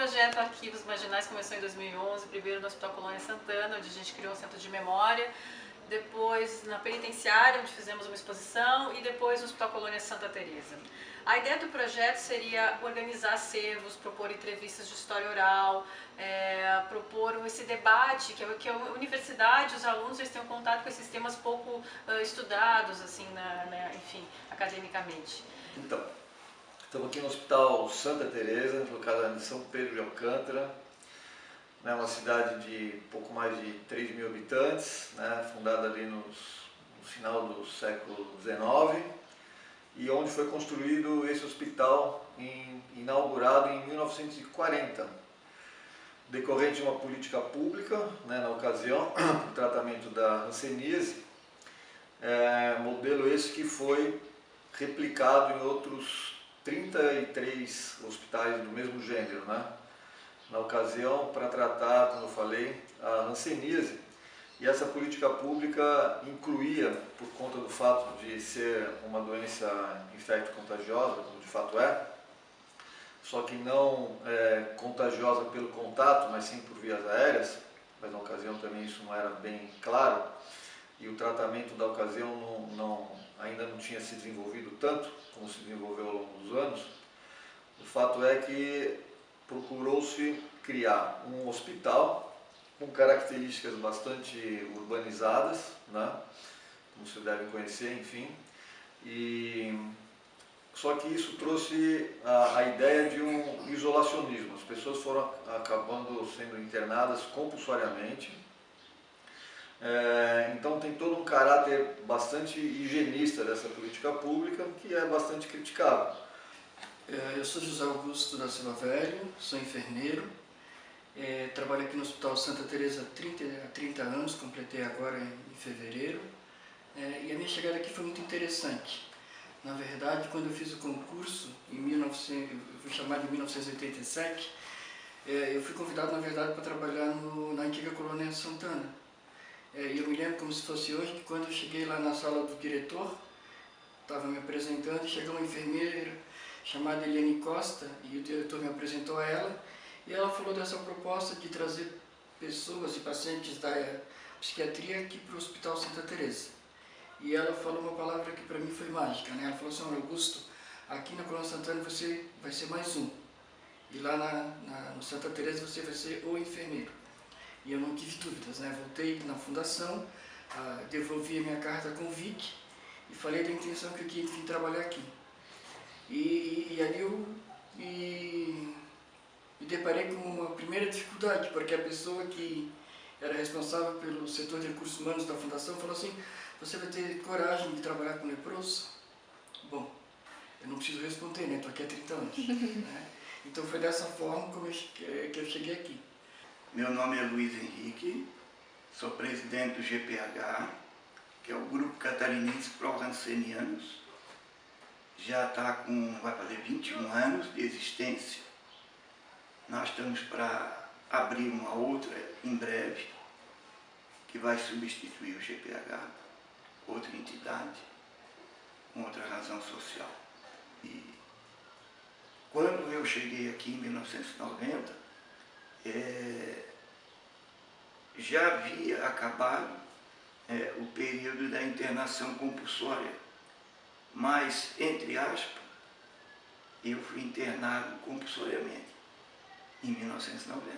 projeto Arquivos Marginais começou em 2011, primeiro no Hospital Colônia Santana, onde a gente criou um centro de memória, depois na penitenciária, onde fizemos uma exposição, e depois no Hospital Colônia Santa Teresa. A ideia do projeto seria organizar acervos, propor entrevistas de história oral, propor esse debate, que a universidade, os alunos, eles tenham contato com esses temas pouco estudados, assim, enfim, academicamente. Então, estamos aqui no Hospital Santa Teresa, localizado em São Pedro de Alcântara, né, uma cidade de pouco mais de 3 mil habitantes, né, fundada ali no final do século XIX, e onde foi construído esse hospital, inaugurado em 1940, decorrente de uma política pública, né, na ocasião, para o tratamento da hanseníase, modelo esse que foi replicado em outros 33 hospitais do mesmo gênero, né? Na ocasião, para tratar, como eu falei, a hanseníase. E essa política pública incluía, por conta do fato de ser uma doença infecto-contagiosa, como de fato é, só que não contagiosa pelo contato, mas sim por vias aéreas, mas na ocasião também isso não era bem claro, e o tratamento da ocasião ainda não tinha se desenvolvido tanto como se desenvolveu ao longo dos anos. O fato é que procurou-se criar um hospital com características bastante urbanizadas, né? Como vocês devem conhecer, enfim. Só que isso trouxe a ideia de um isolacionismo. As pessoas foram acabando sendo internadas compulsoriamente. Então tem todo um caráter bastante higienista dessa política pública, que é bastante criticável. Eu sou José Augusto da Silva Velho, sou enfermeiro, trabalho aqui no Hospital Santa Teresa há 30 anos, completei agora em fevereiro, e a minha chegada aqui foi muito interessante. Na verdade, quando eu fiz o concurso, eu fui chamado em 1987, eu fui convidado, na verdade, para trabalhar na antiga Colônia Santana. E eu me lembro como se fosse hoje, que quando eu cheguei lá na sala do diretor, estava me apresentando, chegou uma enfermeira chamada Eliane Costa, e o diretor me apresentou a ela, e ela falou dessa proposta de trazer pessoas e pacientes da psiquiatria aqui para o Hospital Santa Teresa. E ela falou uma palavra que para mim foi mágica, né? Ela falou assim: Augusto, aqui na Colônia Santana você vai ser mais um, e lá no Santa Teresa você vai ser o enfermeiro. E eu não tive dúvidas, né? Voltei na fundação, devolvi a minha carta convite e falei da intenção que eu queria vir trabalhar aqui. E ali eu me deparei com uma primeira dificuldade, porque a pessoa que era responsável pelo setor de recursos humanos da fundação falou assim: você vai ter coragem de trabalhar com leproso? Bom, eu não preciso responder, né? Estou aqui há 30 anos. Né? Então foi dessa forma que eu cheguei aqui. Meu nome é Luiz Henrique, sou presidente do GPH, que é o Grupo Catarinense Pró-Hansenianos. Já vai fazer 21 anos de existência. Nós estamos para abrir uma outra em breve, que vai substituir o GPH, outra entidade, com outra razão social. E quando eu cheguei aqui em 1990, já havia acabado o período da internação compulsória, mas, entre aspas, eu fui internado compulsoriamente em 1990.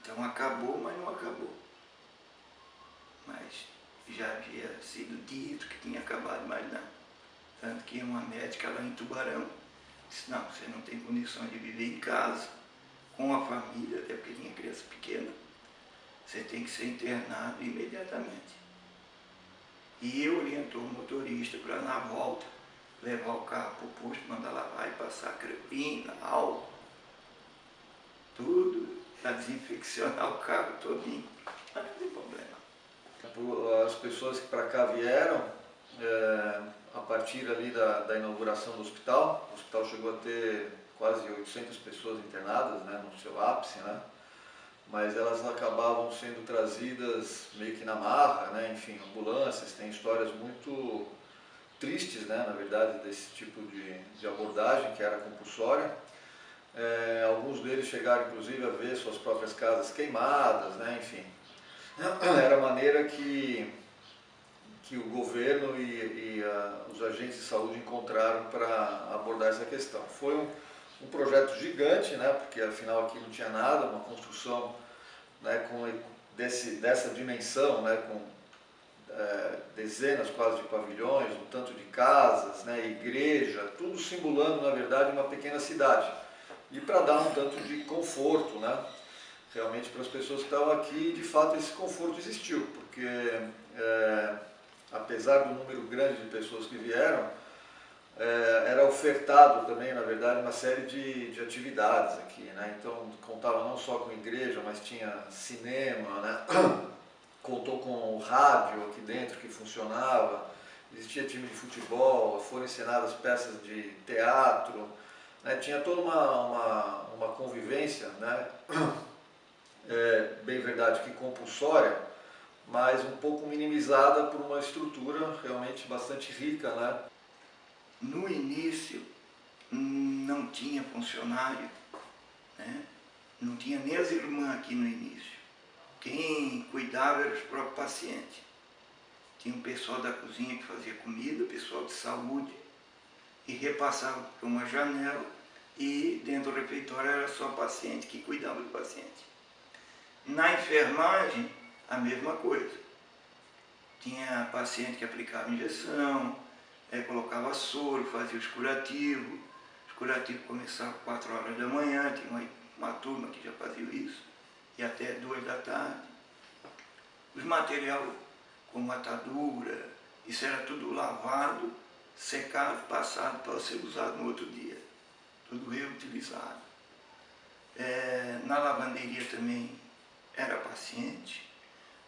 Então acabou, mas não acabou. Mas já havia sido dito que tinha acabado, mas não. Tanto que uma médica lá em Tubarão disse: não, você não tem condições de viver em casa, com a família, até porque tinha criança pequena, você tem que ser internado imediatamente. E eu orientou o motorista para, na volta, levar o carro para o posto, mandar lavar e passar crepina, álcool, tudo, para desinfeccionar o carro todinho. Mas não tem problema. As pessoas que para cá vieram, a partir ali da inauguração do hospital, o hospital chegou a ter quase 800 pessoas internadas, né, no seu ápice, né? Mas elas acabavam sendo trazidas meio que na marra, né? Enfim, ambulâncias, tem histórias muito tristes, né, na verdade, desse tipo de abordagem que era compulsória. Alguns deles chegaram inclusive a ver suas próprias casas queimadas, né, enfim. Era a maneira que o governo e os agentes de saúde encontraram para abordar essa questão. Foi um projeto gigante, né, porque afinal aqui não tinha nada, uma construção, né, dessa dimensão, né, com dezenas quase de pavilhões, um tanto de casas, né, igreja, tudo simulando na verdade uma pequena cidade. E para dar um tanto de conforto, né, realmente para as pessoas que estavam aqui, de fato esse conforto existiu, porque apesar do número grande de pessoas que vieram, era ofertado também, na verdade, uma série de atividades aqui, né? Então contava não só com igreja, mas tinha cinema, né? Contou com rádio aqui dentro que funcionava, existia time de futebol, foram ensinadas peças de teatro, né? Tinha toda uma convivência, né? Bem verdade que compulsória, mas um pouco minimizada por uma estrutura realmente bastante rica, né? No início não tinha funcionário, né? Não tinha nem as irmãs aqui no início. Quem cuidava eram os próprios pacientes. Tinha um pessoal da cozinha que fazia comida, pessoal de saúde, e repassava por uma janela, e dentro do refeitório era só paciente que cuidava do paciente. Na enfermagem, a mesma coisa. Tinha paciente que aplicava injeção, colocava soro, fazia os curativos. Os curativos começavam às 4 horas da manhã, tinha uma turma que já fazia isso, e até 2 da tarde. Os materiais como atadura, isso era tudo lavado, secado, passado para ser usado no outro dia. Tudo reutilizado. Na lavanderia também era paciente.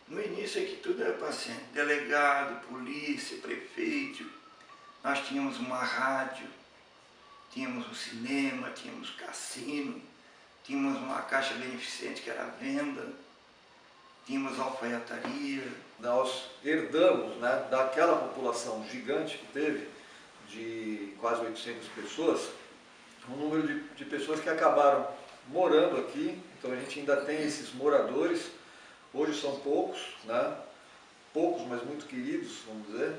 No início aqui tudo era paciente. Delegado, polícia, prefeito. Nós tínhamos uma rádio, tínhamos um cinema, tínhamos cassino, tínhamos uma caixa beneficente que era a venda, tínhamos alfaiataria. Nós herdamos, né, daquela população gigante que teve, de quase 800 pessoas, um número de pessoas que acabaram morando aqui. Então a gente ainda tem esses moradores, hoje são poucos, né, poucos, mas muito queridos, vamos dizer,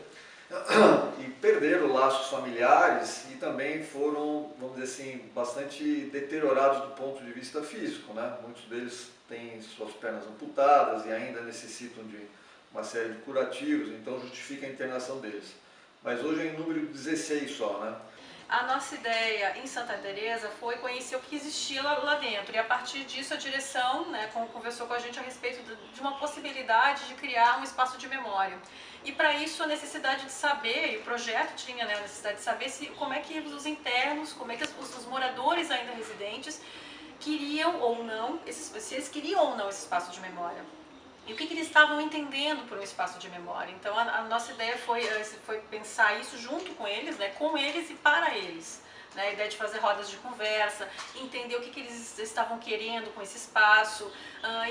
e perderam laços familiares e também foram, vamos dizer assim, bastante deteriorados do ponto de vista físico, né? Muitos deles têm suas pernas amputadas e ainda necessitam de uma série de curativos, então justifica a internação deles. Mas hoje é em número de 16 só, né? A nossa ideia em Santa Teresa foi conhecer o que existia lá dentro, e a partir disso a direção, né, conversou com a gente a respeito de uma possibilidade de criar um espaço de memória. E para isso a necessidade de saber, e o projeto tinha, né, a necessidade de saber como é que os internos, como é que os moradores ainda residentes queriam ou não, se eles queriam ou não esse espaço de memória. E o que eles estavam entendendo por um espaço de memória. Então a nossa ideia foi pensar isso junto com eles, né, com eles e para eles. Né, a ideia de fazer rodas de conversa, entender o que eles estavam querendo com esse espaço,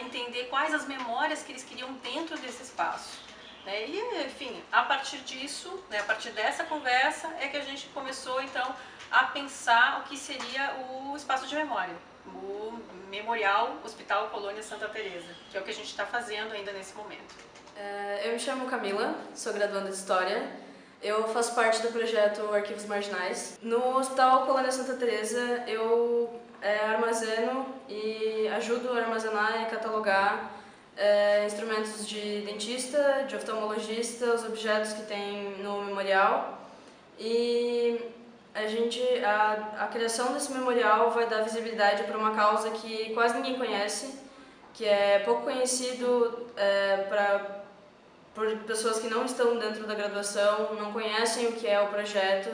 entender quais as memórias que eles queriam dentro desse espaço. Né, e, enfim, a partir disso, né, a partir dessa conversa, é que a gente começou então a pensar o que seria o espaço de memória. O Memorial Hospital Colônia Santa Teresa, que é o que a gente está fazendo ainda nesse momento. Eu me chamo Camila, sou graduanda de História. Eu faço parte do projeto Arquivos Marginais. No Hospital Colônia Santa Teresa, eu armazeno e ajudo a armazenar e catalogar instrumentos de dentista, de oftalmologista, os objetos que tem no memorial. E a criação desse memorial vai dar visibilidade para uma causa que quase ninguém conhece, que é pouco conhecido por pessoas que não estão dentro da graduação, não conhecem o que é o projeto,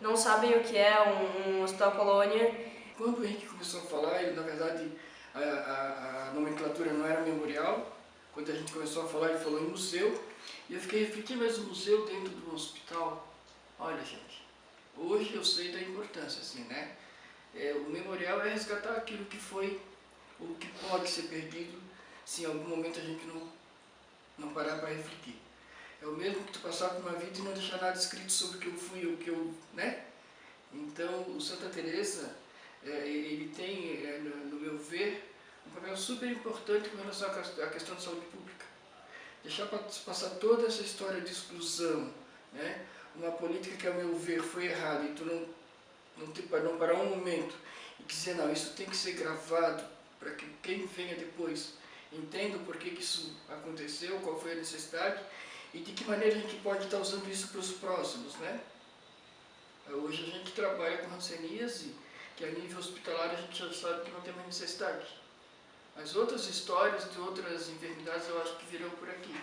não sabem o que é um hospital colônia. Quando o Henrique começou a falar, ele, na verdade, a nomenclatura não era memorial. Quando a gente começou a falar, ele falou em museu. E eu fiquei refletindo, mas um museu dentro de um hospital? Olha, gente, hoje eu sei da importância, assim, né? O memorial é resgatar aquilo que foi, ou que pode ser perdido, se em algum momento a gente não parar para refletir. É o mesmo que tu passar por uma vida e não deixar nada escrito sobre o que eu fui, o que eu, né? Então, o Santa Teresa, ele tem, no meu ver, um papel super importante com relação à questão de saúde pública. Deixar passar toda essa história de exclusão, né? Uma política que, ao meu ver, foi errada, e tu não parar um momento e dizer, não, isso tem que ser gravado para que quem venha depois entenda o porquê que isso aconteceu, qual foi a necessidade e de que maneira a gente pode estar usando isso para os próximos, né? Hoje a gente trabalha com hanseníase, que a nível hospitalar a gente já sabe que não tem mais necessidade. As outras histórias de outras enfermidades eu acho que virão por aqui.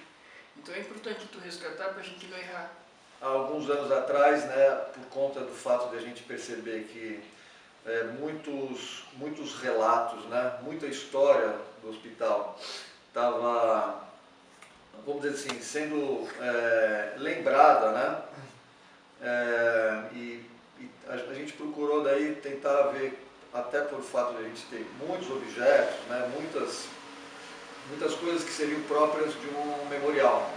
Então é importante tu resgatar para a gente não errar. Há alguns anos atrás, né, por conta do fato de a gente perceber que muitos relatos, né, muita história do hospital estava, vamos dizer assim, sendo lembrada, né, e a gente procurou daí tentar ver, até por fato de a gente ter muitos objetos, né, muitas coisas que seriam próprias de um memorial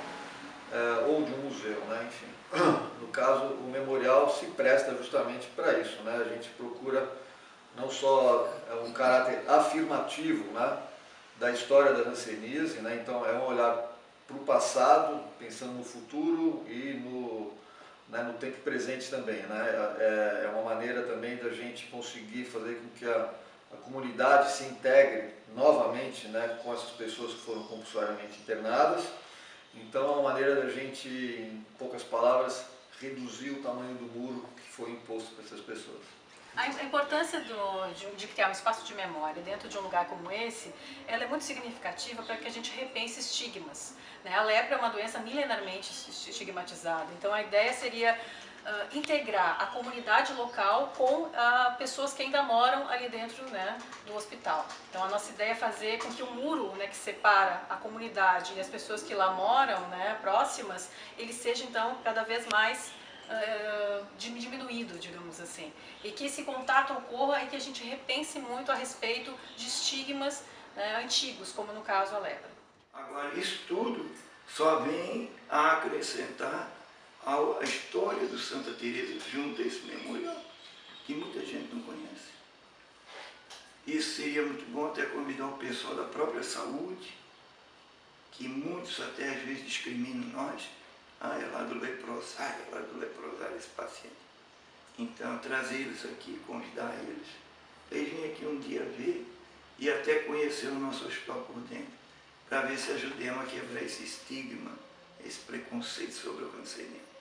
ou de um museu, né, enfim. No caso, o memorial se presta justamente para isso, né? A gente procura não só um caráter afirmativo, né, da história da hanseníase, né? Então é um olhar para o passado, pensando no futuro e no tempo presente também, né? É uma maneira também da gente conseguir fazer com que a comunidade se integre novamente, né, com essas pessoas que foram compulsoriamente internadas. Então é uma maneira da gente, em poucas palavras, reduzir o tamanho do muro que foi imposto para essas pessoas. A importância de criar um espaço de memória dentro de um lugar como esse, ela é muito significativa para que a gente repense estigmas, né? A lepra é uma doença milenarmente estigmatizada, então a ideia seria integrar a comunidade local com pessoas que ainda moram ali dentro, né, do hospital. Então a nossa ideia é fazer com que o muro, né, que separa a comunidade e as pessoas que lá moram, né, próximas, ele seja então cada vez mais diminuído, digamos assim, e que esse contato ocorra e que a gente repense muito a respeito de estigmas, né, antigos, como no caso a lepra. Agora, isso tudo só vem a acrescentar a história do Santa Teresa junto a esse memorial, que muita gente não conhece. Isso seria muito bom até convidar o pessoal da própria saúde, que muitos até às vezes discriminam nós. Ah, é lá do leproso, é lá do leproso, esse paciente. Então, trazer eles aqui, convidar eles, para eles virem aqui um dia ver e até conhecer o nosso hospital por dentro, para ver se ajudemos a quebrar esse estigma, esse preconceito sobre o hanseníase.